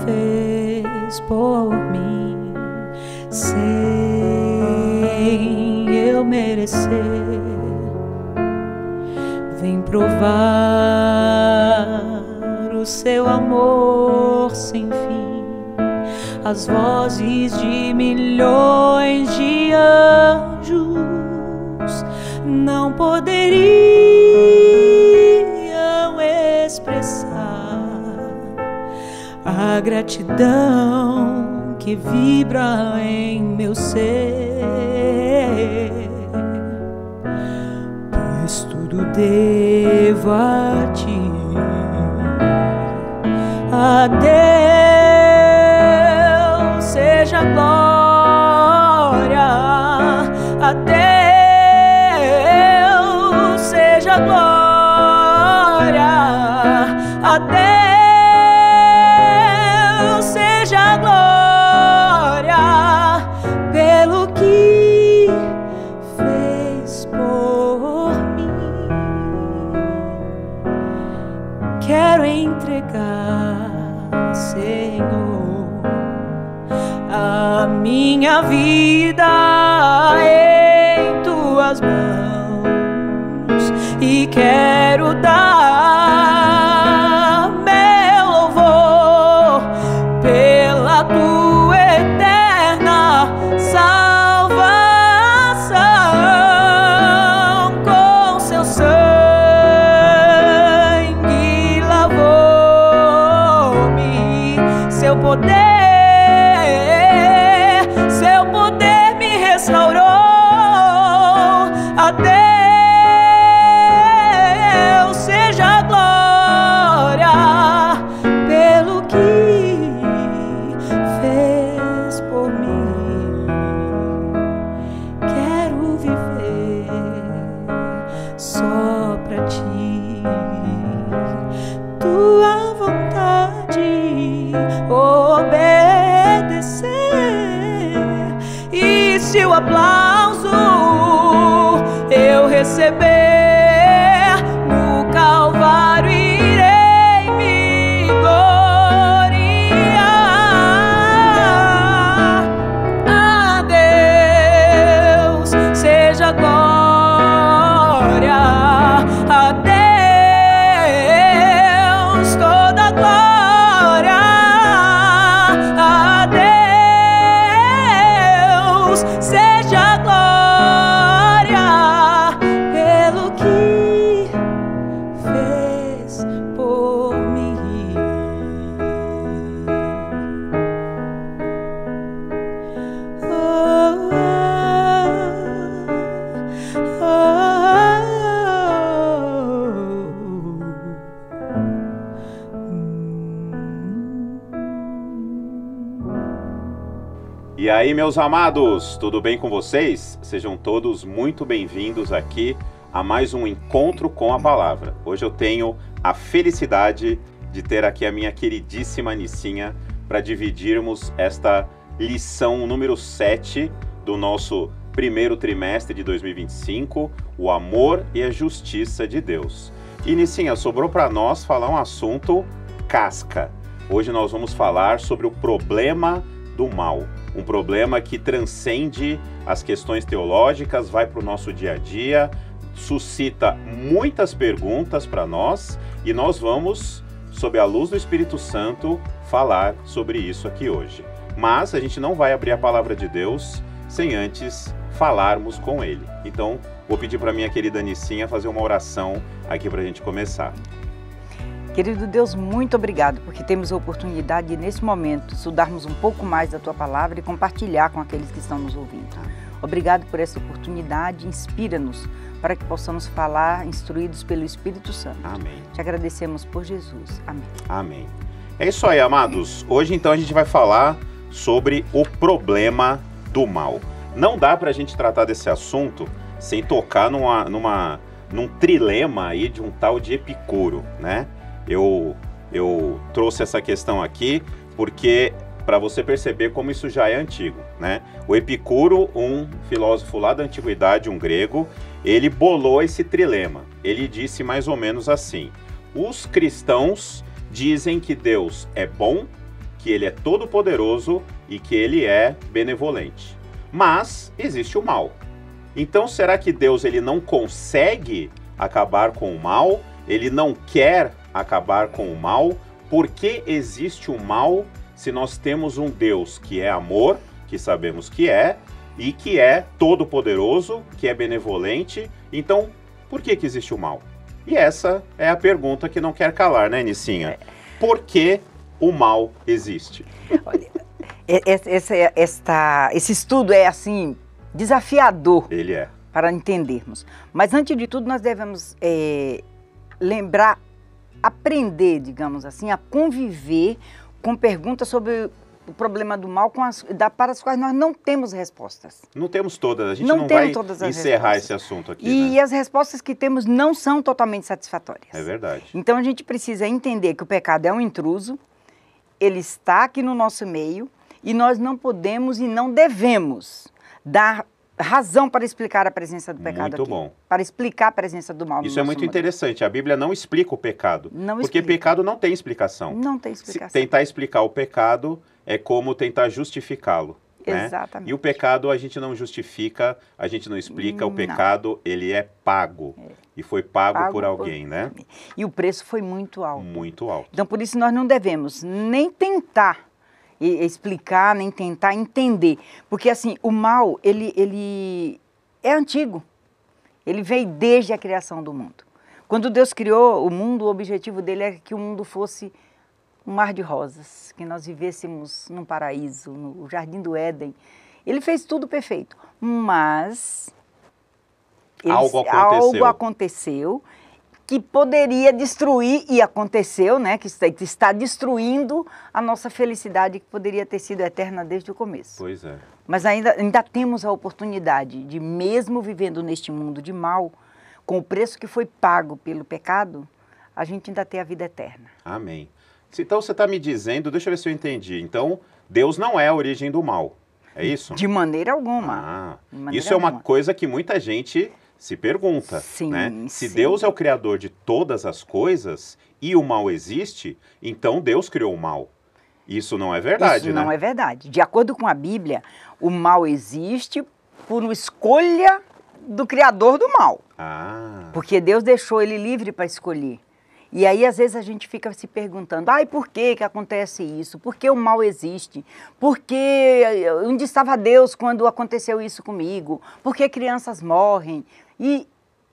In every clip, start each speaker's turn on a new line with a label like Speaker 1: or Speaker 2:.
Speaker 1: fez por mim, sem eu merecer. Vem provar o seu amor sem fim. As vozes de milhões de anjos não poderiam expressar a gratidão que vibra em meu ser, pois tudo devo a ti. A Deus seja glória, a Deus seja glória, a Deus seja glória pelo que fez por mim. Quero entregar, Senhor, a minha vida em tuas mãos e quero dar meu louvor pela tua eterna salvação. Com seu sangue lavou-me, seu poder me restaurou. A Deus seja glória pelo que fez por mim. Quero viver só pra ti, tua vontade obedecer. E se o aplauso eu receber no Calvário, irei me gloriar. A Deus seja glória, a Deus toda glória, a Deus seja glória pelo que fez por mim. Oh, oh,
Speaker 2: E aí, meus amados, tudo bem com vocês? Sejam todos muito bem-vindos aqui a mais um encontro com a palavra. Hoje eu tenho a felicidade de ter aqui a minha queridíssima Nicinha para dividirmos esta lição número 7 do nosso primeiro trimestre de 2025, o amor e a justiça de Deus. E Nicinha, sobrou para nós falar um assunto casca. Hoje nós vamos falar sobre o problema do mal. Um problema que transcende as questões teológicas, vai para o nosso dia a dia, suscita muitas perguntas para nós e nós vamos, sob a luz do Espírito Santo, falar sobre isso aqui hoje. Mas a gente não vai abrir a palavra de Deus sem antes falarmos com Ele. Então, vou pedir para minha querida Nicinha fazer uma oração aqui para a gente começar.
Speaker 3: Querido Deus, muito obrigado, porque temos a oportunidade de, nesse momento, estudarmos um pouco mais da Tua Palavra e compartilhar com aqueles que estão nos ouvindo. Obrigado por essa oportunidade, inspira-nos para que possamos falar instruídos pelo Espírito Santo.
Speaker 2: Amém.
Speaker 3: Te agradecemos por Jesus. Amém.
Speaker 2: Amém. É isso aí, amados. Hoje, então, a gente vai falar sobre o problema do mal. Não dá para a gente tratar desse assunto sem tocar num trilema aí de um tal de Epicuro, né? Eu trouxe essa questão aqui porque para você perceber como isso já é antigo, né? O Epicuro, um filósofo lá da antiguidade, um grego, ele bolou esse trilema. Ele disse mais ou menos assim: os cristãos dizem que Deus é bom que ele é todo-poderoso e que ele é benevolente. Mas existe o mal. Então, será que Deus ele não consegue acabar com o mal? Ele não quer acabar com o mal? Por que existe o mal se nós temos um Deus que é amor, que sabemos que é, e que é todo-poderoso, que é benevolente? Então, por que existe o mal? E essa é a pergunta que não quer calar, né, Nicinha? Por que o mal existe?
Speaker 3: Olha, esse estudo é, assim, desafiador.
Speaker 2: Ele é.
Speaker 3: Para entendermos. Mas, antes de tudo, nós devemos lembrar, aprender, digamos assim, a conviver com perguntas sobre o problema do mal para as quais nós não temos respostas.
Speaker 2: Não temos todas, a gente não vai encerrar esse assunto aqui.
Speaker 3: E
Speaker 2: né?
Speaker 3: as respostas que temos não são totalmente satisfatórias.
Speaker 2: É verdade.
Speaker 3: Então a gente precisa entender que o pecado é um intruso, ele está aqui no nosso meio e nós não podemos e não devemos dar razão para explicar a presença do pecado
Speaker 2: Muito
Speaker 3: aqui.
Speaker 2: bom.
Speaker 3: Para explicar a presença do mal no
Speaker 2: Isso é
Speaker 3: nosso
Speaker 2: muito
Speaker 3: mundo.
Speaker 2: interessante. A Bíblia não explica o pecado.
Speaker 3: Não
Speaker 2: porque
Speaker 3: explica.
Speaker 2: pecado não tem explicação.
Speaker 3: Não tem explicação.
Speaker 2: Se tentar explicar o pecado é como tentar justificá-lo. Né?
Speaker 3: Exatamente.
Speaker 2: E o pecado a gente não justifica, a gente não explica. O pecado, ele é pago. E foi pago por alguém, né?
Speaker 3: E o preço foi muito alto.
Speaker 2: Muito alto.
Speaker 3: Então, por isso, nós não devemos nem tentar explicar, nem tentar entender. Porque, assim, o mal, ele é antigo. Ele veio desde a criação do mundo. Quando Deus criou o mundo, o objetivo dele é que o mundo fosse um mar de rosas, que nós vivêssemos num paraíso, no Jardim do Éden. Ele fez tudo perfeito, mas algo aconteceu que poderia destruir, e aconteceu, né, que está destruindo a nossa felicidade, que poderia ter sido eterna desde o começo.
Speaker 2: Pois é.
Speaker 3: Mas ainda temos a oportunidade de, mesmo vivendo neste mundo de mal, com o preço que foi pago pelo pecado, a gente ainda ter a vida eterna.
Speaker 2: Amém. Então você está me dizendo, deixa eu ver se eu entendi, então Deus não é a origem do mal, é isso?
Speaker 3: De maneira alguma.
Speaker 2: Isso é uma coisa que muita gente se pergunta,
Speaker 3: sim,
Speaker 2: né? Se
Speaker 3: sim.
Speaker 2: Deus é o criador de todas as coisas e o mal existe, então Deus criou o mal. Isso não é verdade,
Speaker 3: Isso
Speaker 2: né?
Speaker 3: não é verdade. De acordo com a Bíblia, o mal existe por uma escolha do criador do mal. Porque Deus deixou ele livre para escolher. E aí, às vezes, a gente fica se perguntando, por que acontece isso? Por que o mal existe? Onde estava Deus quando aconteceu isso comigo? Por que crianças morrem? E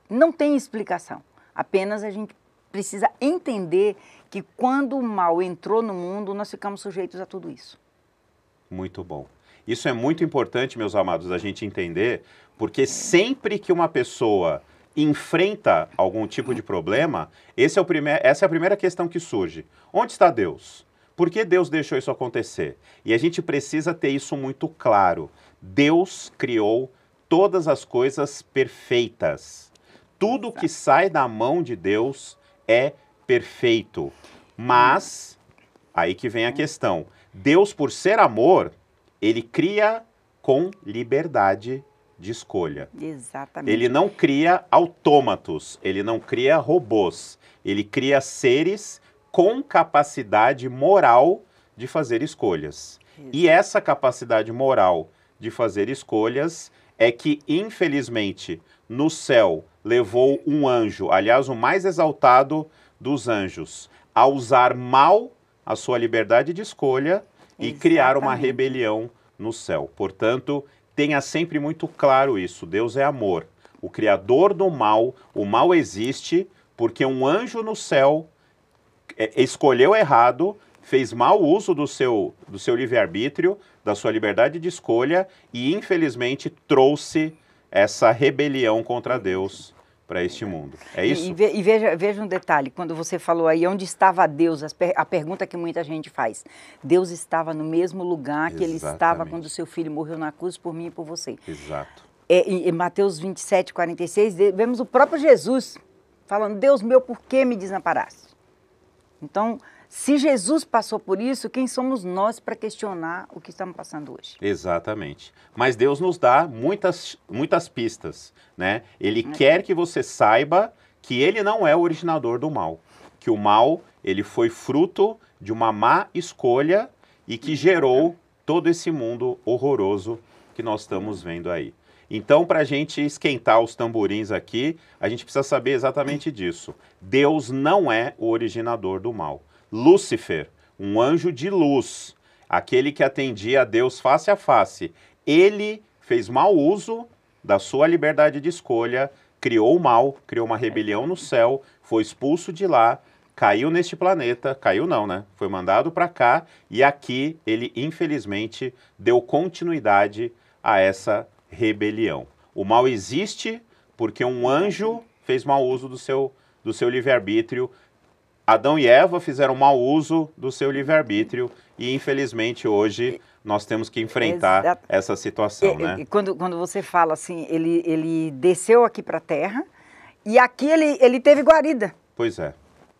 Speaker 3: não tem explicação. Apenas a gente precisa entender que quando o mal entrou no mundo, nós ficamos sujeitos a tudo isso.
Speaker 2: Muito bom. Isso é muito importante, meus amados, a gente entender, porque sempre que uma pessoa enfrenta algum tipo de problema, essa é a primeira questão que surge. Onde está Deus? Por que Deus deixou isso acontecer? E a gente precisa ter isso muito claro. Deus criou todas as coisas perfeitas. Tudo que sai da mão de Deus é perfeito. Mas, aí que vem a questão. Deus, por ser amor, ele cria com liberdade de escolha.
Speaker 3: Exatamente.
Speaker 2: Ele não cria autômatos, ele não cria robôs, ele cria seres com capacidade moral de fazer escolhas. E essa capacidade moral de fazer escolhas é que, infelizmente, no céu levou um anjo, aliás, o mais exaltado dos anjos, a usar mal a sua liberdade de escolha e criar uma rebelião no céu. Portanto, tenha sempre muito claro isso. Deus é amor. O criador do mal, o mal existe porque um anjo no céu escolheu errado, fez mau uso do seu livre-arbítrio, da sua liberdade de escolha e, infelizmente, trouxe essa rebelião contra Deus para este mundo. É isso?
Speaker 3: E veja um detalhe, quando você falou aí, onde estava Deus, a pergunta que muita gente faz. Deus estava no mesmo lugar que ele estava quando o seu filho morreu na cruz por mim e por você.
Speaker 2: Exato.
Speaker 3: Em Mateus 27, 46, vemos o próprio Jesus falando, Deus meu, por que me desamparaste? Então, se Jesus passou por isso, quem somos nós para questionar o que estamos passando hoje?
Speaker 2: Exatamente. Mas Deus nos dá muitas pistas, né? Ele quer que você saiba que ele não é o originador do mal. Que o mal, ele foi fruto de uma má escolha e que gerou todo esse mundo horroroso que nós estamos vendo aí. Então, para a gente esquentar os tamborins aqui, a gente precisa saber exatamente disso. Deus não é o originador do mal. Lúcifer, um anjo de luz, aquele que atendia a Deus face a face, ele fez mau uso da sua liberdade de escolha, criou o mal, criou uma rebelião no céu, foi expulso de lá, caiu neste planeta, caiu não, né? Foi mandado para cá e aqui ele, infelizmente, deu continuidade a essa rebelião. O mal existe porque um anjo fez mau uso do seu livre-arbítrio. Adão e Eva fizeram mau uso do seu livre-arbítrio e, infelizmente, hoje nós temos que enfrentar essa situação, né?
Speaker 3: Quando você fala assim, ele desceu aqui para a Terra e aqui ele teve guarida.
Speaker 2: Pois é.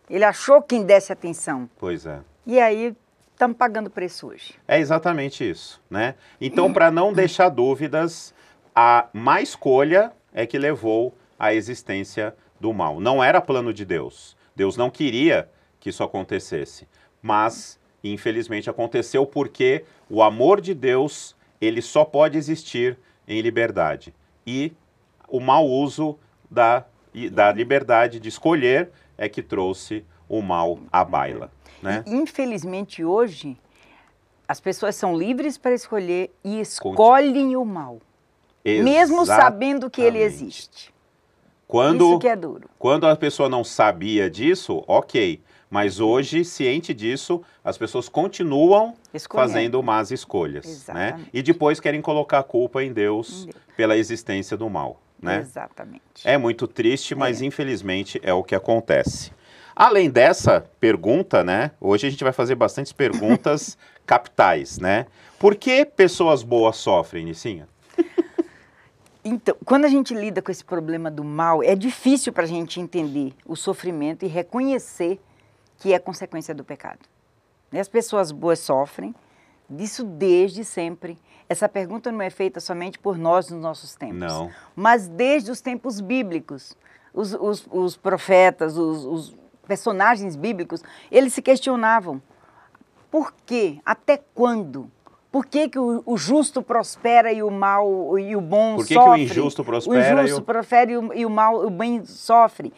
Speaker 3: Ele achou quem desse atenção.
Speaker 2: Pois é.
Speaker 3: E aí estamos pagando preço hoje.
Speaker 2: É exatamente isso, né? Então, para não deixar dúvidas, a má escolha é que levou à existência do mal. Não era plano de Deus. Deus não queria que isso acontecesse, mas infelizmente aconteceu porque o amor de Deus, ele só pode existir em liberdade. E o mau uso da liberdade de escolher é que trouxe o mal à baila, né?
Speaker 3: Infelizmente hoje, as pessoas são livres para escolher e escolhem o mal. Mesmo sabendo que ele existe. Isso que é duro.
Speaker 2: Quando a pessoa não sabia disso, ok. Mas hoje, ciente disso, as pessoas continuam fazendo más escolhas, né? E depois querem colocar a culpa em Deus pela existência do mal, né?
Speaker 3: Exatamente.
Speaker 2: É muito triste, mas infelizmente é o que acontece. Além dessa pergunta, né? Hoje a gente vai fazer bastantes perguntas capitais, né? Por que pessoas boas sofrem, Nicinha?
Speaker 3: Então, quando a gente lida com esse problema do mal, é difícil para a gente entender o sofrimento e reconhecer que é consequência do pecado. E as pessoas boas sofrem, disso desde sempre. Essa pergunta não é feita somente por nós nos nossos tempos.
Speaker 2: Não.
Speaker 3: Mas desde os tempos bíblicos. Os profetas, os personagens bíblicos, eles se questionavam. Por quê? Até quando? Por que o justo prospera e o mal e o bom sofre?
Speaker 2: Por que o injusto prospera?
Speaker 3: O injusto prospera e o bem sofre.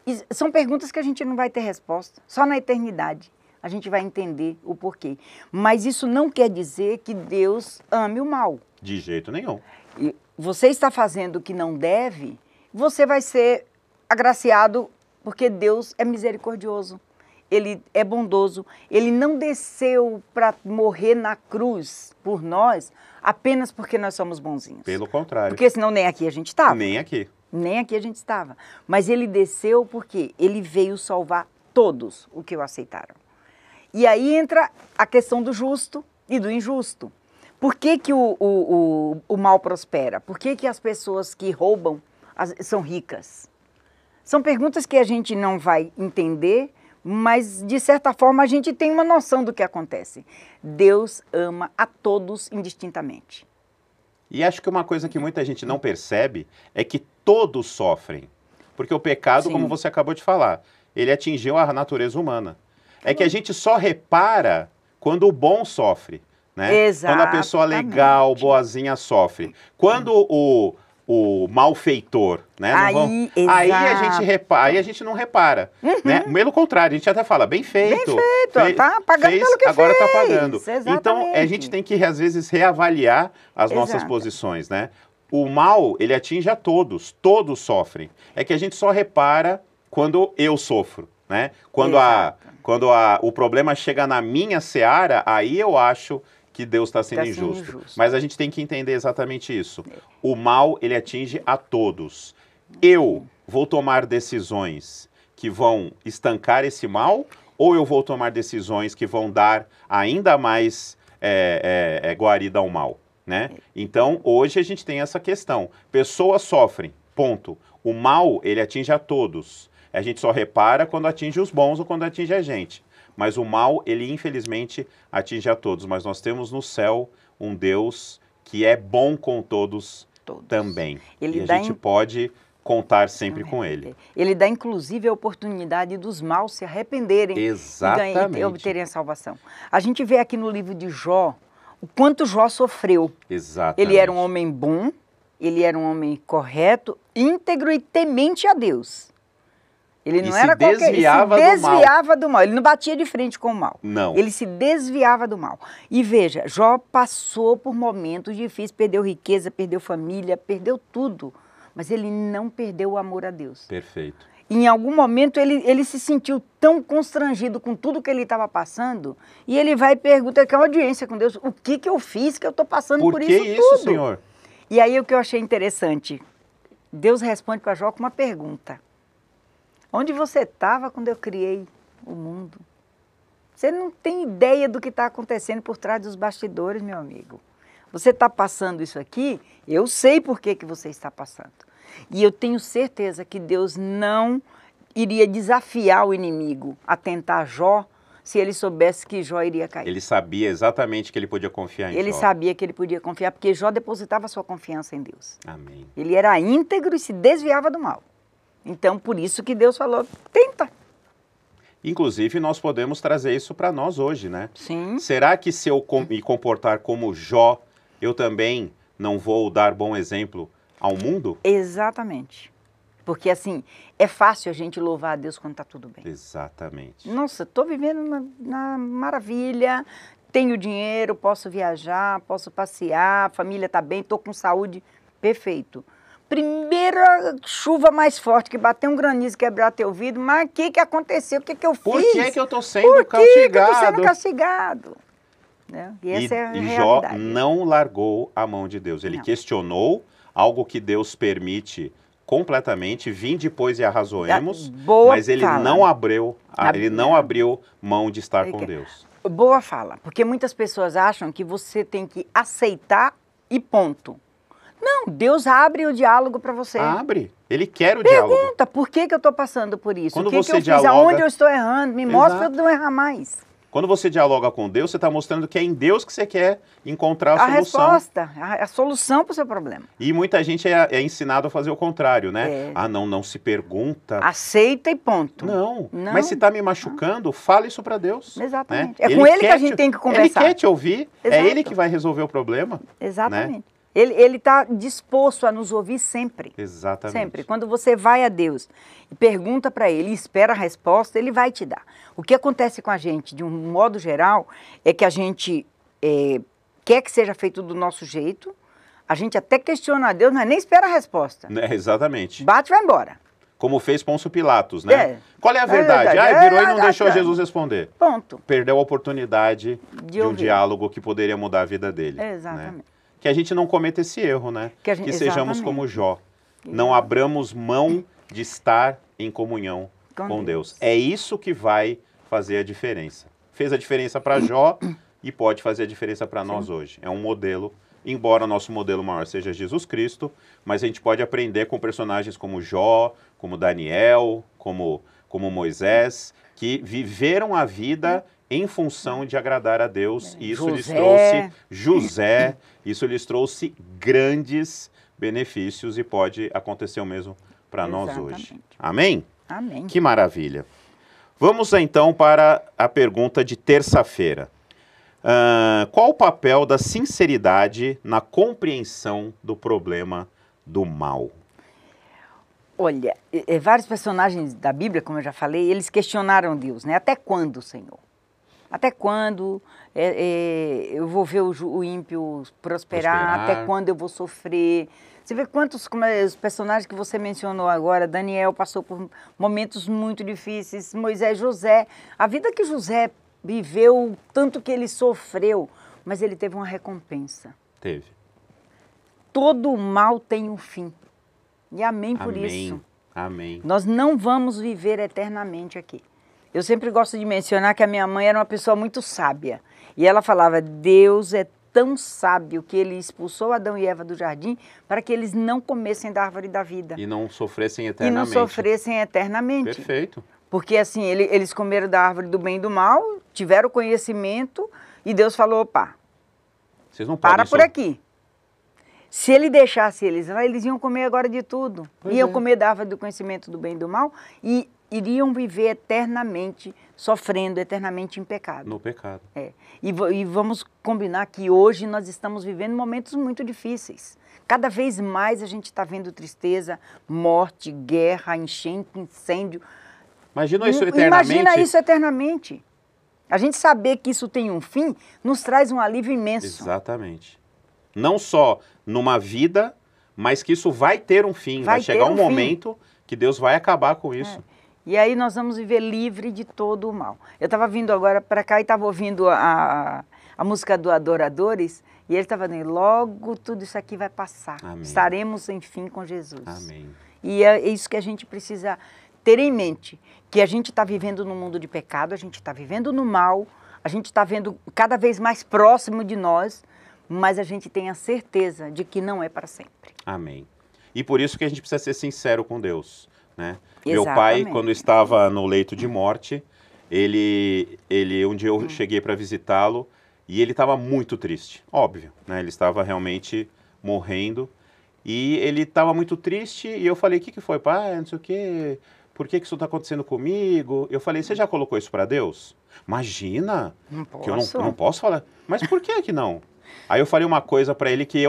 Speaker 3: E são perguntas que a gente não vai ter resposta. Só na eternidade a gente vai entender o porquê. Mas isso não quer dizer que Deus ame o mal.
Speaker 2: De jeito nenhum.
Speaker 3: E você está fazendo o que não deve, você vai ser agraciado porque Deus é misericordioso. Ele é bondoso, ele não desceu para morrer na cruz por nós apenas porque nós somos bonzinhos.
Speaker 2: Pelo contrário.
Speaker 3: Porque senão nem aqui a gente estava.
Speaker 2: Nem aqui.
Speaker 3: Nem aqui a gente estava. Mas ele desceu porque ele veio salvar todos os que o aceitaram. E aí entra a questão do justo e do injusto. Por que o mal prospera? Por que as pessoas que roubam são ricas? São perguntas que a gente não vai entender, mas, de certa forma, a gente tem uma noção do que acontece. Deus ama a todos indistintamente.
Speaker 2: E acho que uma coisa que muita gente não percebe é que todos sofrem. Porque o pecado, como você acabou de falar, ele atingiu a natureza humana. É que a gente só repara quando o bom sofre, né?
Speaker 3: Exatamente.
Speaker 2: Quando a pessoa legal, boazinha sofre. Quando o malfeitor, né? Aí a gente não repara, né? Pelo contrário, a gente até fala, bem feito.
Speaker 3: Bem feito, tá pagando pelo que
Speaker 2: agora
Speaker 3: fez.
Speaker 2: Tá pagando.
Speaker 3: Exatamente.
Speaker 2: Então, a gente tem que, às vezes, reavaliar as nossas posições, né? O mal, ele atinge a todos sofrem. É que a gente só repara quando eu sofro, né? Quando o problema chega na minha seara, aí eu acho que Deus está sendo injusto. Mas a gente tem que entender exatamente isso. O mal, ele atinge a todos. Eu vou tomar decisões que vão estancar esse mal ou eu vou tomar decisões que vão dar ainda mais guarida ao mal, né? Então, hoje a gente tem essa questão. Pessoas sofrem, ponto. O mal, ele atinge a todos. A gente só repara quando atinge os bons ou quando atinge a gente. Mas o mal, ele infelizmente atinge a todos. Mas nós temos no céu um Deus que é bom com todos também. E a gente pode contar sempre com ele.
Speaker 3: Ele dá, inclusive, a oportunidade dos maus se arrependerem
Speaker 2: Exatamente.
Speaker 3: e obterem a salvação. A gente vê aqui no livro de Jó, o quanto Jó sofreu.
Speaker 2: Exatamente.
Speaker 3: Ele era um homem bom, ele era um homem correto, íntegro e temente a Deus. Ele não era qualquer... Ele se desviava do mal. Ele não batia de frente com o mal.
Speaker 2: Não.
Speaker 3: Ele se desviava do mal. E veja, Jó passou por momentos difíceis, perdeu riqueza, perdeu família, perdeu tudo. Mas ele não perdeu o amor a Deus.
Speaker 2: Perfeito.
Speaker 3: E em algum momento ele se sentiu tão constrangido com tudo que ele estava passando, e ele vai e pergunta, que é uma audiência com Deus, o que eu fiz que eu estou passando por isso tudo?
Speaker 2: Por que isso, Senhor?
Speaker 3: E aí o que eu achei interessante, Deus responde para Jó com uma pergunta. Onde você estava quando eu criei o mundo? Você não tem ideia do que está acontecendo por trás dos bastidores, meu amigo. Você está passando isso aqui, eu sei por que você está passando. E eu tenho certeza que Deus não iria desafiar o inimigo a tentar Jó se ele soubesse que Jó iria cair.
Speaker 2: Ele sabia exatamente que ele podia confiar em Jó.
Speaker 3: Ele sabia que ele podia confiar, porque Jó depositava sua confiança em Deus.
Speaker 2: Amém.
Speaker 3: Ele era íntegro e se desviava do mal. Então, por isso que Deus falou, tenta.
Speaker 2: Inclusive, nós podemos trazer isso para nós hoje, né?
Speaker 3: Sim.
Speaker 2: Será que se eu me comportar como Jó, eu também não vou dar bom exemplo ao mundo?
Speaker 3: Exatamente. Porque assim, é fácil a gente louvar a Deus quando está tudo bem.
Speaker 2: Exatamente.
Speaker 3: Nossa, estou vivendo na maravilha, tenho dinheiro, posso viajar, posso passear, a família está bem, estou com saúde, perfeito. Primeira chuva mais forte que bateu um granizo, quebrar teu vidro, mas o que aconteceu? O que eu fiz?
Speaker 2: Por que eu estou sendo castigado?
Speaker 3: Por que eu estou sendo castigado? Né? E essa é a realidade.
Speaker 2: Jó não largou a mão de Deus. Ele questionou algo que Deus permite completamente, vim depois e arrazoemos, mas ele não abriu, mão de estar com Deus.
Speaker 3: Boa fala, porque muitas pessoas acham que você tem que aceitar e ponto. Não, Deus abre o diálogo para você.
Speaker 2: Abre. Ele quer o diálogo.
Speaker 3: Pergunta, por que eu estou passando por isso?
Speaker 2: Quando
Speaker 3: o que eu fiz?
Speaker 2: Dialoga...
Speaker 3: Aonde eu estou errando? Me mostra para eu não errar mais.
Speaker 2: Quando você dialoga com Deus, você está mostrando que é em Deus que você quer encontrar a solução.
Speaker 3: A resposta, a solução para o seu problema.
Speaker 2: E muita gente é ensinado a fazer o contrário, né? Ah, não se pergunta.
Speaker 3: Aceita e ponto.
Speaker 2: Não. Mas se está me machucando, fala isso para Deus.
Speaker 3: Exatamente.
Speaker 2: Né?
Speaker 3: É com ele que a gente tem que conversar.
Speaker 2: Ele quer te ouvir, é ele que vai resolver o problema.
Speaker 3: Exatamente.
Speaker 2: Né?
Speaker 3: Ele está disposto a nos ouvir sempre.
Speaker 2: Exatamente.
Speaker 3: Sempre. Quando você vai a Deus e pergunta para Ele e espera a resposta, Ele vai te dar. O que acontece com a gente, de um modo geral, é que a gente quer que seja feito do nosso jeito, a gente até questiona a Deus, mas nem espera a resposta.
Speaker 2: Exatamente.
Speaker 3: Bate e vai embora.
Speaker 2: Como fez Pôncio Pilatos, né? Qual é a verdade? Virou e não deixou Jesus responder.
Speaker 3: Ponto.
Speaker 2: Perdeu a oportunidade de um diálogo que poderia mudar a vida dele.
Speaker 3: Exatamente.
Speaker 2: Né? Que a gente não cometa esse erro, né? Que sejamos como Jó. Não abramos mão de estar em comunhão com Deus. É isso que vai fazer a diferença. Fez a diferença para Jó e pode fazer a diferença para nós hoje. É um modelo, embora nosso modelo maior seja Jesus Cristo, mas a gente pode aprender com personagens como Jó, como Daniel, como Moisés, que viveram a vida em função de agradar a Deus, e isso lhes trouxe isso lhes trouxe grandes benefícios e pode acontecer o mesmo para nós hoje. Amém?
Speaker 3: Amém.
Speaker 2: Que maravilha. Vamos então para a pergunta de terça-feira. Qual o papel da sinceridade na compreensão do problema do mal?
Speaker 3: Olha, vários personagens da Bíblia, como eu já falei, eles questionaram Deus, né? Até quando, Senhor? Até quando eu vou ver o ímpio prosperar? Até quando eu vou sofrer? Você vê quantos os personagens que você mencionou agora, Daniel passou por momentos muito difíceis, Moisés, José. A vida que José viveu, tanto que ele sofreu, mas ele teve uma recompensa.
Speaker 2: Teve.
Speaker 3: Todo o mal tem um fim. E amém por isso.
Speaker 2: Amém.
Speaker 3: Nós não vamos viver eternamente aqui. Eu sempre gosto de mencionar que a minha mãe era uma pessoa muito sábia. E ela falava, Deus é tão sábio que ele expulsou Adão e Eva do jardim para que eles não comessem da árvore da vida.
Speaker 2: E não sofressem eternamente. Perfeito.
Speaker 3: Porque assim, eles comeram da árvore do bem e do mal, tiveram conhecimento e Deus falou, opa,
Speaker 2: vocês não podem
Speaker 3: por aqui. Se ele deixasse eles lá, eles iam comer agora de tudo.
Speaker 2: Pois
Speaker 3: Iam
Speaker 2: é.
Speaker 3: comer da árvore do conhecimento do bem e do mal e iriam viver eternamente, sofrendo eternamente em pecado.
Speaker 2: No pecado.
Speaker 3: É. E vamos combinar que hoje nós estamos vivendo momentos muito difíceis. Cada vez mais a gente está vendo tristeza, morte, guerra, enchente, incêndio.
Speaker 2: Imagina isso eternamente.
Speaker 3: Imagina isso eternamente. A gente saber que isso tem um fim nos traz um alívio imenso.
Speaker 2: Exatamente. Não só numa vida, mas que isso vai ter um fim. Vai chegar
Speaker 3: ter
Speaker 2: um
Speaker 3: fim.
Speaker 2: momento que Deus vai acabar com isso.
Speaker 3: E aí nós vamos viver livre de todo o mal. Eu estava vindo agora para cá e estava ouvindo a música do Adoradores e ele estava dizendo, logo tudo isso aqui vai passar.
Speaker 2: Amém.
Speaker 3: Estaremos, enfim, com Jesus.
Speaker 2: Amém.
Speaker 3: E é isso que a gente precisa ter em mente, que a gente está vivendo num mundo de pecado, a gente está vivendo no mal, a gente está vendo cada vez mais próximo de nós, mas a gente tem a certeza de que não é para sempre.
Speaker 2: Amém. E por isso que a gente precisa ser sincero com Deus, né? Meu
Speaker 3: Exatamente.
Speaker 2: pai, quando estava no leito de morte, um dia eu cheguei para visitá-lo e ele estava muito triste, óbvio, né? Ele estava realmente morrendo e ele estava muito triste e eu falei, o que foi, pai? Não sei o quê, por que isso está acontecendo comigo? Eu falei, você já colocou isso para Deus? Imagina,
Speaker 3: Não
Speaker 2: que eu
Speaker 3: posso.
Speaker 2: não posso falar, mas por que não? Aí eu falei uma coisa para ele que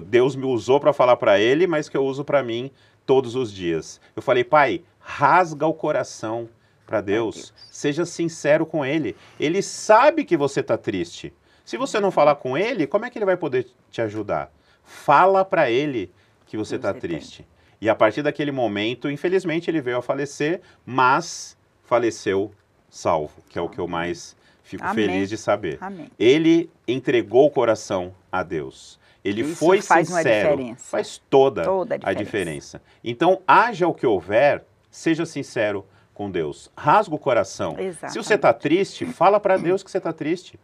Speaker 2: Deus me usou para falar para ele, mas que eu uso para mim todos os dias. Eu falei, pai, rasga o coração para Deus, seja sincero com Ele. Ele sabe que você está triste. Se você não falar com Ele, como é que Ele vai poder te ajudar? Fala para Ele que você está triste. E a partir daquele momento, infelizmente, ele veio a falecer, mas faleceu salvo, que é o que eu mais fico
Speaker 3: Amém.
Speaker 2: feliz de saber.
Speaker 3: Amém.
Speaker 2: Ele entregou o coração a Deus. Ele
Speaker 3: Isso
Speaker 2: foi
Speaker 3: faz uma
Speaker 2: sincero.
Speaker 3: diferença.
Speaker 2: Faz toda
Speaker 3: Toda
Speaker 2: a diferença. Então, haja o que houver, seja sincero com Deus. Rasga o coração.
Speaker 3: Exatamente.
Speaker 2: Se você está triste, fala para Deus que você está triste.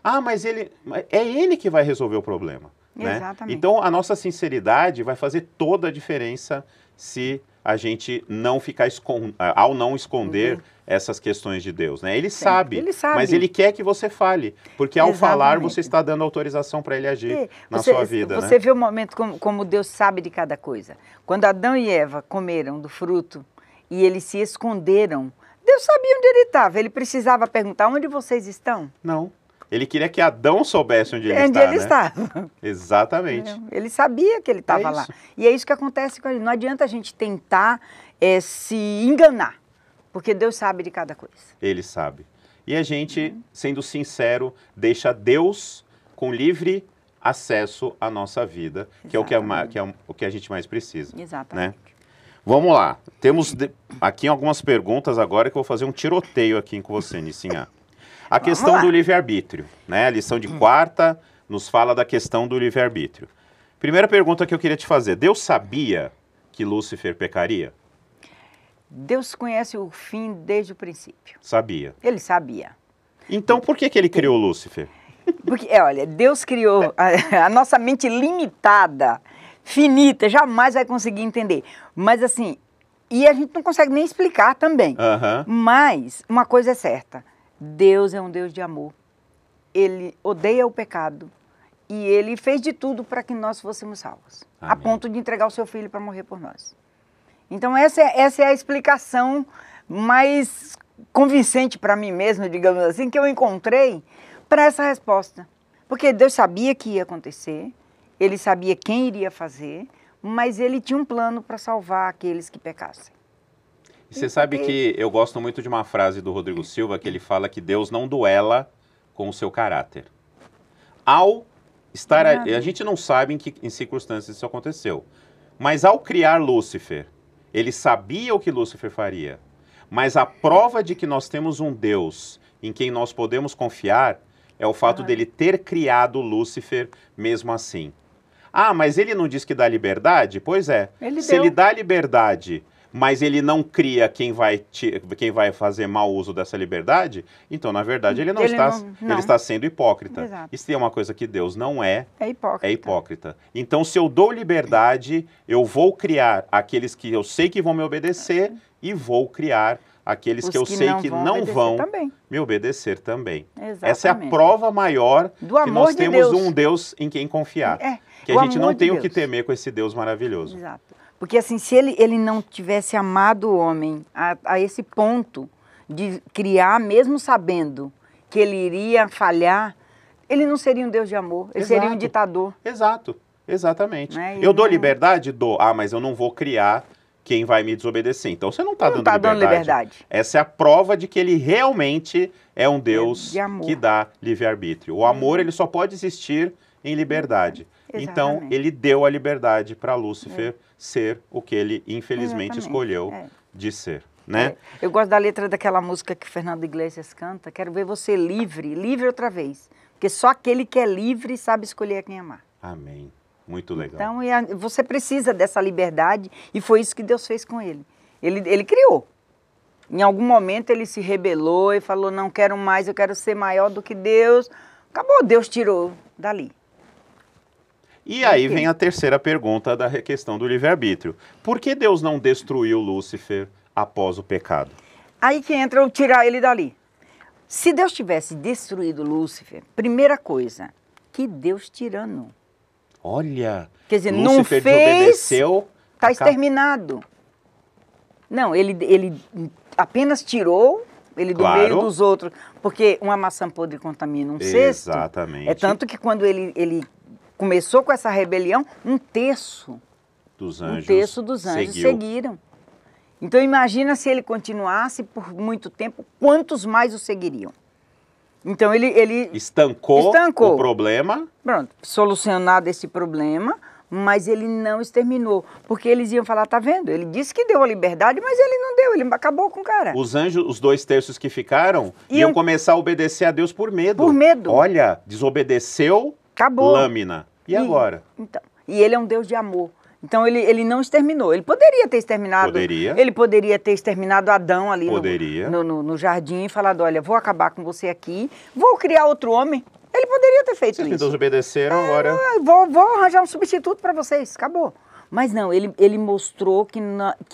Speaker 2: Ah, mas é Ele que vai resolver o problema. Né?
Speaker 3: Exatamente.
Speaker 2: Então, a nossa sinceridade vai fazer toda a diferença se a gente não ficar ao não esconder essas questões de Deus, né? Ele sabe, mas Ele quer que você fale, porque ao falar você está dando autorização para Ele agir na sua vida,
Speaker 3: Você
Speaker 2: né?
Speaker 3: vê o momento como Deus sabe de cada coisa. Quando Adão e Eva comeram do fruto e eles se esconderam, Deus sabia onde ele estava. Ele precisava perguntar, onde vocês estão?
Speaker 2: Não. Ele queria que Adão soubesse onde ele
Speaker 3: Onde
Speaker 2: está,
Speaker 3: ele
Speaker 2: né?
Speaker 3: estava.
Speaker 2: Exatamente.
Speaker 3: Ele sabia que ele estava lá.
Speaker 2: isso.
Speaker 3: E é isso que acontece com ele. Não adianta a gente tentar se enganar, porque Deus sabe de cada coisa.
Speaker 2: Ele sabe. E a gente, sendo sincero, deixa Deus com livre acesso à nossa vida, que é o que a gente mais precisa.
Speaker 3: Exatamente.
Speaker 2: Né? Vamos lá. Temos aqui algumas perguntas agora que eu vou fazer um tiroteio aqui com você, Nicinha. A questão do livre-arbítrio, né? A lição de quarta nos fala da questão do livre-arbítrio. Primeira pergunta que eu queria te fazer. Deus sabia que Lúcifer pecaria?
Speaker 3: Deus conhece o fim desde o princípio.
Speaker 2: Sabia.
Speaker 3: Ele sabia.
Speaker 2: Então por que ele criou Lúcifer?
Speaker 3: Porque, olha, Deus criou a nossa mente limitada, finita, jamais vai conseguir entender. Mas assim, e a gente não consegue nem explicar também.
Speaker 2: Aham.
Speaker 3: Mas uma coisa é certa, Deus é um Deus de amor. Ele odeia o pecado e Ele fez de tudo para que nós fôssemos salvos. A
Speaker 2: Amém.
Speaker 3: ponto de entregar o seu filho para morrer por nós. Então essa é a explicação mais convincente para mim mesmo, digamos assim, que eu encontrei para essa resposta. Porque Deus sabia que ia acontecer, Ele sabia quem iria fazer, mas Ele tinha um plano para salvar aqueles que pecassem.
Speaker 2: Você sabe que eu gosto muito de uma frase do Rodrigo Silva que ele fala que Deus não duela com o seu caráter. Ao estar... A gente não sabe em circunstâncias isso aconteceu. Mas ao criar Lúcifer, ele sabia o que Lúcifer faria. Mas a prova de que nós temos um Deus em quem nós podemos confiar é o fato dele ter criado Lúcifer mesmo assim. Ah, mas ele não diz que dá liberdade? Pois é. Se ele dá liberdade, mas ele não cria quem vai fazer mau uso dessa liberdade, então, na verdade, ele está sendo hipócrita.
Speaker 3: Exato.
Speaker 2: E se é uma coisa que Deus não é
Speaker 3: hipócrita.
Speaker 2: é hipócrita. Então, se eu dou liberdade, eu vou criar aqueles que eu sei que vão me obedecer e vou criar aqueles
Speaker 3: Os
Speaker 2: que eu sei que não
Speaker 3: obedecer
Speaker 2: vão
Speaker 3: também.
Speaker 2: me obedecer também.
Speaker 3: Exatamente.
Speaker 2: Essa é a prova maior
Speaker 3: Do
Speaker 2: que
Speaker 3: amor
Speaker 2: nós
Speaker 3: de
Speaker 2: temos
Speaker 3: Deus.
Speaker 2: um Deus em quem confiar. Que
Speaker 3: o
Speaker 2: a gente não
Speaker 3: amor de
Speaker 2: tem o que
Speaker 3: Deus.
Speaker 2: temer com esse Deus maravilhoso.
Speaker 3: Exato. Porque assim, se ele não tivesse amado o homem a esse ponto de criar, mesmo sabendo que ele iria falhar, ele não seria um Deus de amor, ele seria um
Speaker 2: Exato.
Speaker 3: ditador.
Speaker 2: Exato, exatamente.
Speaker 3: Né? E
Speaker 2: Eu dou
Speaker 3: não-
Speaker 2: liberdade? Dou. Ah, mas eu não vou criar quem vai me desobedecer. Então você não está
Speaker 3: Não
Speaker 2: dando
Speaker 3: está dando liberdade.
Speaker 2: Essa é a prova de que ele realmente é um Deus
Speaker 3: de amor.
Speaker 2: que dá livre-arbítrio. O amor ele só pode existir em liberdade. Então
Speaker 3: Exatamente.
Speaker 2: ele deu a liberdade para Lúcifer ser o que ele infelizmente
Speaker 3: Exatamente.
Speaker 2: escolheu
Speaker 3: É.
Speaker 2: de ser, né?
Speaker 3: Eu gosto da letra daquela música que Fernando Iglesias canta, quero ver você livre, livre outra vez. Porque só aquele que é livre sabe escolher a quem amar.
Speaker 2: Amém. Muito legal.
Speaker 3: Então, você precisa dessa liberdade e foi isso que Deus fez com ele. Ele criou. Em algum momento ele se rebelou e falou, não quero mais, eu quero ser maior do que Deus. Acabou, Deus tirou dali.
Speaker 2: E aí
Speaker 3: Ok.
Speaker 2: vem a terceira pergunta da questão do livre-arbítrio. Por que Deus não destruiu Lúcifer após o pecado?
Speaker 3: Aí que entra o tirar ele dali. Se Deus tivesse destruído Lúcifer, primeira coisa, que Deus tirano.
Speaker 2: Olha,
Speaker 3: Quer dizer, não
Speaker 2: Lúcifer
Speaker 3: fez,
Speaker 2: desobedeceu.
Speaker 3: está
Speaker 2: acaba-
Speaker 3: exterminado. Não, ele apenas tirou ele do
Speaker 2: Claro.
Speaker 3: meio dos outros, porque uma maçã podre contamina um cesto.
Speaker 2: Exatamente.
Speaker 3: É tanto que quando ele começou com essa rebelião, um terço dos anjos seguiram. Então imagina se ele continuasse por muito tempo, quantos mais o seguiriam? Então ele
Speaker 2: Estancou
Speaker 3: Estancou.
Speaker 2: o problema.
Speaker 3: pronto, solucionado esse problema, mas ele não exterminou, porque eles iam falar, tá vendo? Ele disse que deu a liberdade, mas ele não deu, ele acabou com o cara.
Speaker 2: Os anjos, os 2/3 que ficaram, iam
Speaker 3: Iam-
Speaker 2: começar a obedecer a Deus por medo.
Speaker 3: Por medo.
Speaker 2: Olha, desobedeceu,
Speaker 3: Acabou.
Speaker 2: lâmina. E agora?
Speaker 3: Então, e ele é um Deus de amor. Então ele não exterminou. Ele poderia ter exterminado.
Speaker 2: Poderia.
Speaker 3: Ele poderia ter exterminado Adão ali
Speaker 2: Poderia.
Speaker 3: no jardim e falado, olha, vou acabar com você aqui, vou criar outro homem. Ele poderia ter feito
Speaker 2: Vocês me
Speaker 3: isso.
Speaker 2: desobedeceram, agora...
Speaker 3: Vou arranjar um substituto para vocês, acabou. Mas não, ele mostrou que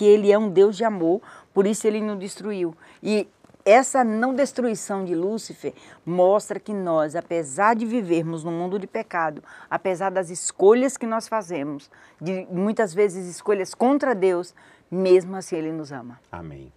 Speaker 3: ele é um Deus de amor, por isso ele não destruiu. E essa não destruição de Lúcifer mostra que nós, apesar de vivermos num mundo de pecado, apesar das escolhas que nós fazemos, de muitas vezes escolhas contra Deus, mesmo assim ele nos ama.
Speaker 2: Amém.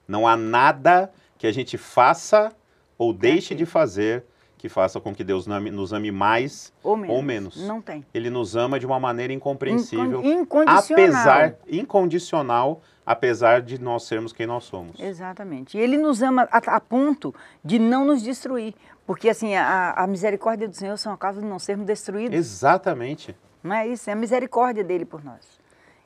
Speaker 2: Não há nada que a gente faça ou deixe de fazer que faça com que Deus nos ame mais
Speaker 3: Ou menos.
Speaker 2: ou menos.
Speaker 3: Não tem.
Speaker 2: Ele nos ama de uma maneira incompreensível,
Speaker 3: Incondicional.
Speaker 2: incondicional, apesar de nós sermos quem nós somos.
Speaker 3: Exatamente. E ele nos ama a ponto de não nos destruir. Porque assim, a misericórdia do Senhor são a causa de não sermos destruídos.
Speaker 2: Exatamente.
Speaker 3: Não é isso? É a misericórdia dele por nós.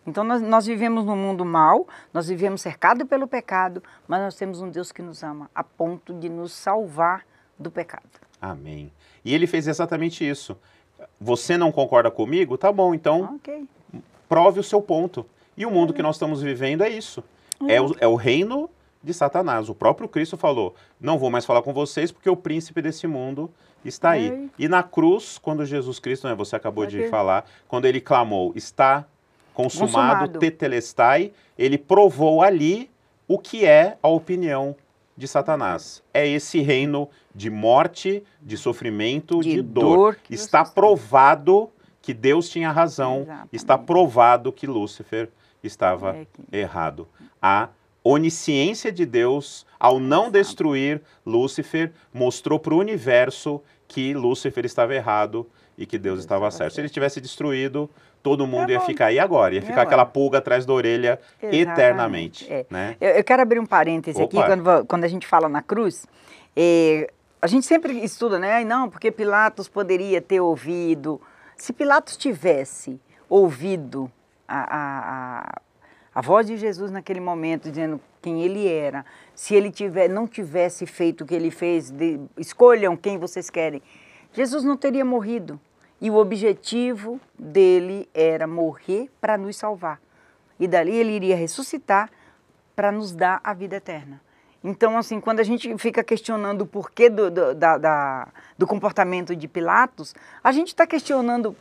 Speaker 3: Então nós vivemos num mundo mau, nós vivemos cercados pelo pecado, mas nós temos um Deus que nos ama a ponto de nos salvar do pecado.
Speaker 2: Amém. E ele fez exatamente isso. Você não concorda comigo? Tá bom, então
Speaker 3: Ok.
Speaker 2: prove o seu ponto. E o mundo que nós estamos vivendo é isso. É o reino de Satanás. O próprio Cristo falou, não vou mais falar com vocês porque o príncipe desse mundo está aí. E na cruz, quando Jesus Cristo, né, você acabou de falar, quando ele clamou, está consumado, tetelestai, ele provou ali o que é a opinião de Satanás. É esse reino de morte, de sofrimento, de dor.
Speaker 3: que
Speaker 2: Está
Speaker 3: você
Speaker 2: provado que Deus tinha razão,
Speaker 3: Exatamente.
Speaker 2: está provado que Lúcifer estava errado. A onisciência de Deus, ao não destruir Lúcifer, mostrou para o universo que Lúcifer estava errado e que Deus estava certo. Se ele tivesse destruído, todo mundo ia ficar aí agora, ia ficar aquela pulga atrás da orelha eternamente. Né?
Speaker 3: Eu quero abrir um parêntese aqui, quando a gente fala na cruz, a gente sempre estuda, né? Não, porque Pilatos poderia ter ouvido. Se Pilatos tivesse ouvido a voz de Jesus naquele momento, dizendo quem ele era, se ele não tivesse feito o que ele fez, escolham quem vocês querem, Jesus não teria morrido. E o objetivo dele era morrer para nos salvar. E dali ele iria ressuscitar para nos dar a vida eterna. Então, assim, quando a gente fica questionando o porquê do comportamento de Pilatos, a gente está questionando,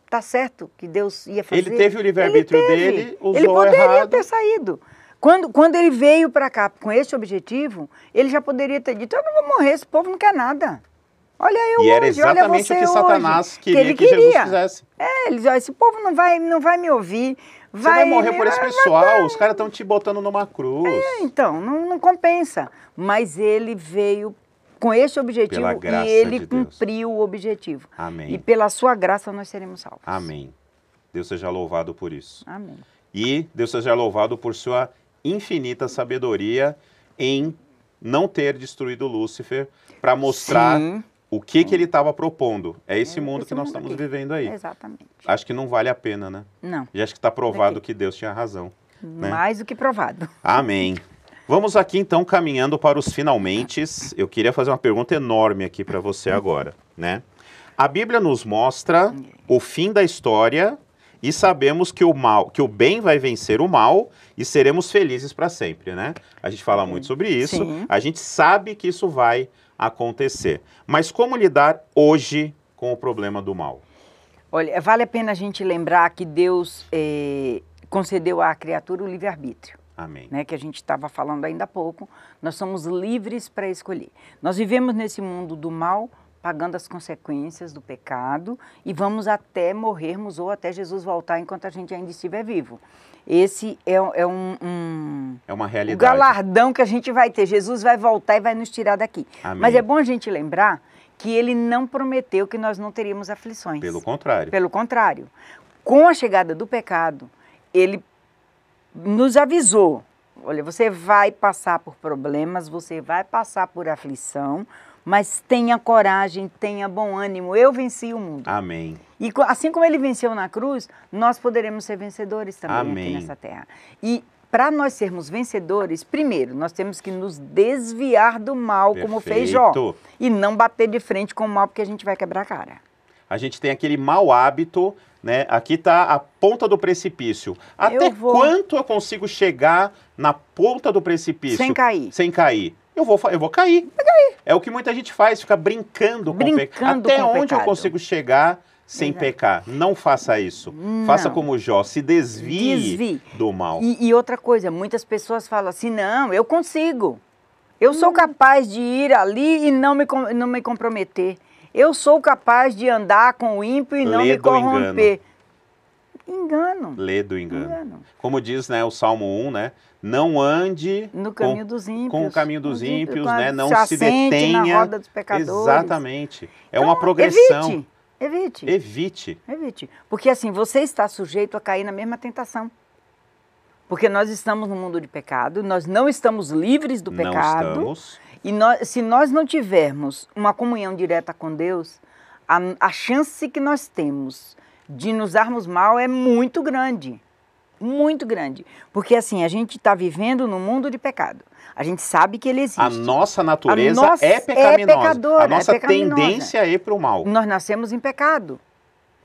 Speaker 3: tá certo que Deus ia fazer?
Speaker 2: Ele teve o livre-arbítrio dele, usou
Speaker 3: Ele poderia
Speaker 2: errado.
Speaker 3: ter saído. Quando ele veio para cá com esse objetivo, ele já poderia ter dito, eu não vou morrer, esse povo não quer nada. Olha eu
Speaker 2: E era
Speaker 3: hoje, olha
Speaker 2: exatamente
Speaker 3: você
Speaker 2: o que
Speaker 3: hoje.
Speaker 2: Satanás
Speaker 3: Que ele
Speaker 2: queria que Jesus fizesse.
Speaker 3: Ele disse, esse povo não vai me ouvir.
Speaker 2: Você vai morrer por esse pessoal, os caras estão te botando numa cruz.
Speaker 3: Então, não compensa. Mas ele veio com esse objetivo
Speaker 2: Pela graça
Speaker 3: e ele
Speaker 2: de Deus.
Speaker 3: cumpriu o objetivo.
Speaker 2: Amém.
Speaker 3: E pela sua graça nós seremos salvos.
Speaker 2: Amém. Deus seja louvado por isso.
Speaker 3: Amém.
Speaker 2: E Deus seja louvado por sua infinita sabedoria em não ter destruído Lúcifer para mostrar
Speaker 3: Sim.
Speaker 2: o que ele estava propondo. É esse mundo
Speaker 3: esse
Speaker 2: que nós
Speaker 3: mundo
Speaker 2: estamos
Speaker 3: aqui.
Speaker 2: vivendo aí.
Speaker 3: Exatamente.
Speaker 2: Acho que não vale a pena, né?
Speaker 3: Não.
Speaker 2: E acho que está provado
Speaker 3: Daqui.
Speaker 2: que Deus tinha razão. Né?
Speaker 3: Mais do que provado.
Speaker 2: Amém. Vamos aqui então caminhando para os finalmentes. Eu queria fazer uma pergunta enorme aqui para você agora, né? A Bíblia nos mostra o fim da história e sabemos que o bem vai vencer o mal e seremos felizes para sempre, né? A gente fala muito sobre isso.
Speaker 3: Sim.
Speaker 2: A gente sabe que isso vai acontecer. Mas como lidar hoje com o problema do mal?
Speaker 3: Olha, vale a pena a gente lembrar que Deus concedeu à criatura o livre-arbítrio.
Speaker 2: Amém.
Speaker 3: Né, que a gente estava falando ainda há pouco, nós somos livres para escolher. Nós vivemos nesse mundo do mal, pagando as consequências do pecado e vamos até morrermos ou até Jesus voltar enquanto a gente ainda estiver vivo. Esse é
Speaker 2: É uma
Speaker 3: o
Speaker 2: realidade.
Speaker 3: galardão que a gente vai ter. Jesus vai voltar e vai nos tirar daqui.
Speaker 2: Amém.
Speaker 3: Mas é bom a gente lembrar que ele não prometeu que nós não teríamos aflições.
Speaker 2: Pelo contrário.
Speaker 3: Pelo contrário. Com a chegada do pecado, ele nos avisou, olha, você vai passar por problemas, você vai passar por aflição, mas tenha coragem, tenha bom ânimo, eu venci o mundo.
Speaker 2: Amém.
Speaker 3: E assim como ele venceu na cruz, nós poderemos ser vencedores também
Speaker 2: Amém.
Speaker 3: aqui nessa terra. E para nós sermos vencedores, primeiro, nós temos que nos desviar do mal, como fez Jó,
Speaker 2: Perfeito.
Speaker 3: e não bater de frente com o mal, porque a gente vai quebrar a cara.
Speaker 2: A gente tem aquele mau hábito, né? Aqui está a ponta do precipício. Até quanto eu consigo chegar na ponta do precipício?
Speaker 3: Sem cair.
Speaker 2: Sem cair. Eu vou cair. É o que muita gente faz, fica brincando com o pecado. Até
Speaker 3: com o
Speaker 2: onde eu
Speaker 3: pecado.
Speaker 2: consigo chegar sem
Speaker 3: Exato.
Speaker 2: pecar? Não faça isso.
Speaker 3: Não.
Speaker 2: Faça como Jó, se desvie do mal.
Speaker 3: E outra coisa, muitas pessoas falam assim, não, eu consigo. Eu sou capaz de ir ali e não me comprometer. Eu sou capaz de andar com o ímpio e não me corromper. Engano.
Speaker 2: Lê do engano. Como diz, né, o Salmo 1, né? Não ande
Speaker 3: no caminho dos ímpios.
Speaker 2: Com o caminho dos ímpios,
Speaker 3: né?
Speaker 2: Não se
Speaker 3: detenha
Speaker 2: detenha.
Speaker 3: Na roda dos pecadores.
Speaker 2: Exatamente. É
Speaker 3: então,
Speaker 2: uma progressão.
Speaker 3: Evite. Porque assim, você está sujeito a cair na mesma tentação. Porque nós estamos no mundo de pecado, nós não estamos livres do pecado.
Speaker 2: Não estamos.
Speaker 3: E se nós não tivermos uma comunhão direta com Deus, a chance que nós temos de nos darmos mal é muito grande. Muito grande. Porque assim, a gente está vivendo no mundo de pecado. A gente sabe que ele existe.
Speaker 2: A nossa natureza é pecaminosa. A nossa tendência é ir para o mal.
Speaker 3: Nós nascemos em pecado.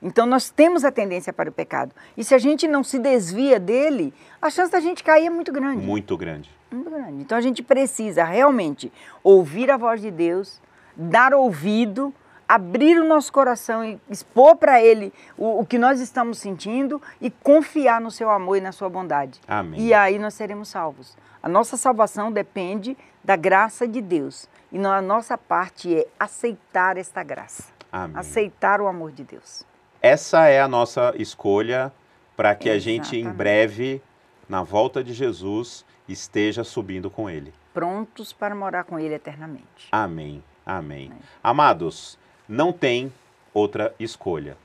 Speaker 3: Então nós temos a tendência para o pecado. E se a gente não se desvia dele, a chance da gente cair é muito grande.
Speaker 2: Muito grande.
Speaker 3: Muito grande. Então a gente precisa realmente ouvir a voz de Deus, dar ouvido, abrir o nosso coração e expor para Ele o que nós estamos sentindo e confiar no seu amor e na sua bondade.
Speaker 2: Amém.
Speaker 3: E aí nós seremos salvos. A nossa salvação depende da graça de Deus. E a nossa parte é aceitar esta graça.
Speaker 2: Amém.
Speaker 3: Aceitar o amor de Deus.
Speaker 2: Essa é a nossa escolha para que a gente, em breve, na volta de Jesus, esteja subindo com Ele.
Speaker 3: Prontos para morar com Ele eternamente.
Speaker 2: Amém. Amém. Amados, não tem outra escolha.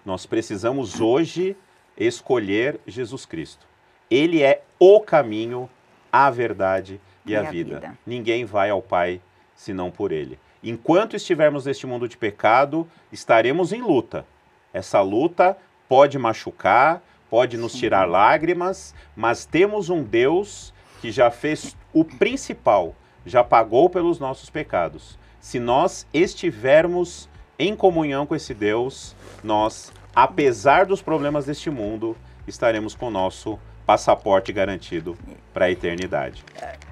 Speaker 2: Nós precisamos hoje escolher Jesus Cristo. Ele é o caminho, a verdade e a vida. Ninguém vai ao Pai senão por Ele. Enquanto estivermos neste mundo de pecado, estaremos em luta. Essa luta pode machucar, pode nos tirar lágrimas, mas temos um Deus que já fez o principal, já pagou pelos nossos pecados. Se nós estivermos em comunhão com esse Deus, nós, apesar dos problemas deste mundo, estaremos com o nosso passaporte garantido para a eternidade.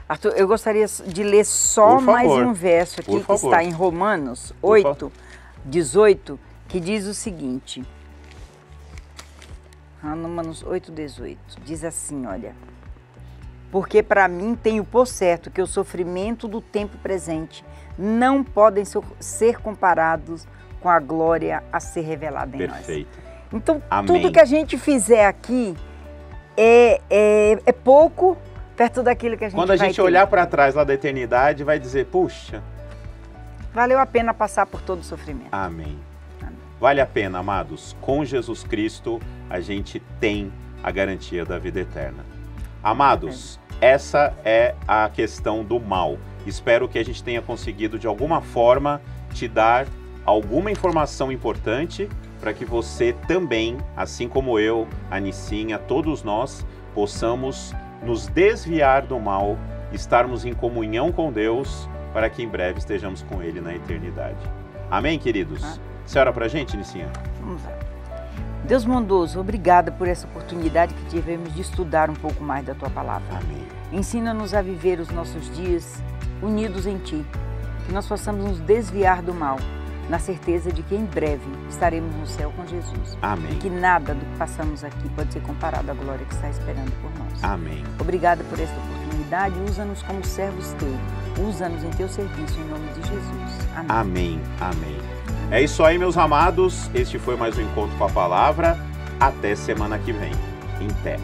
Speaker 3: Arthur, eu gostaria de ler só mais um verso aqui, que está em Romanos 8, 18, que diz o seguinte. Romanos 8, 18. Diz assim, olha. porque para mim tenho por certo que o sofrimento do tempo presente não podem ser comparados com a glória a ser revelada em nós.
Speaker 2: Perfeito.
Speaker 3: Então,
Speaker 2: Amém.
Speaker 3: tudo que a gente fizer aqui é pouco perto daquilo que a gente vai ter.
Speaker 2: Quando a gente olhar para trás lá da eternidade, vai dizer, puxa.
Speaker 3: Valeu a pena passar por todo o sofrimento.
Speaker 2: Amém.
Speaker 3: Amém.
Speaker 2: Vale a pena, amados. Com Jesus Cristo, a gente tem a garantia da vida eterna. Amados, essa é a questão do mal. Espero que a gente tenha conseguido, de alguma forma, te dar alguma informação importante para que você também, assim como eu, a Nicinha, todos nós, possamos nos desviar do mal, estarmos em comunhão com Deus, para que em breve estejamos com Ele na eternidade. Amém, queridos? Você ora para a gente, Nicinha?
Speaker 3: Vamos lá. Deus bondoso, obrigada por essa oportunidade que tivemos de estudar um pouco mais da Tua Palavra.
Speaker 2: Amém.
Speaker 3: Ensina-nos a viver os nossos dias unidos em Ti, que nós possamos nos desviar do mal, na certeza de que em breve estaremos no céu com Jesus.
Speaker 2: Amém.
Speaker 3: E que nada do que passamos aqui pode ser comparado à glória que está esperando por nós.
Speaker 2: Amém.
Speaker 3: Obrigada por esta oportunidade, usa-nos como servos Teus, usa-nos em Teu serviço, em nome de Jesus. Amém.
Speaker 2: Amém. Amém. É isso aí, meus amados. Este foi mais um Encontro com a Palavra. Até semana que vem. Em pé.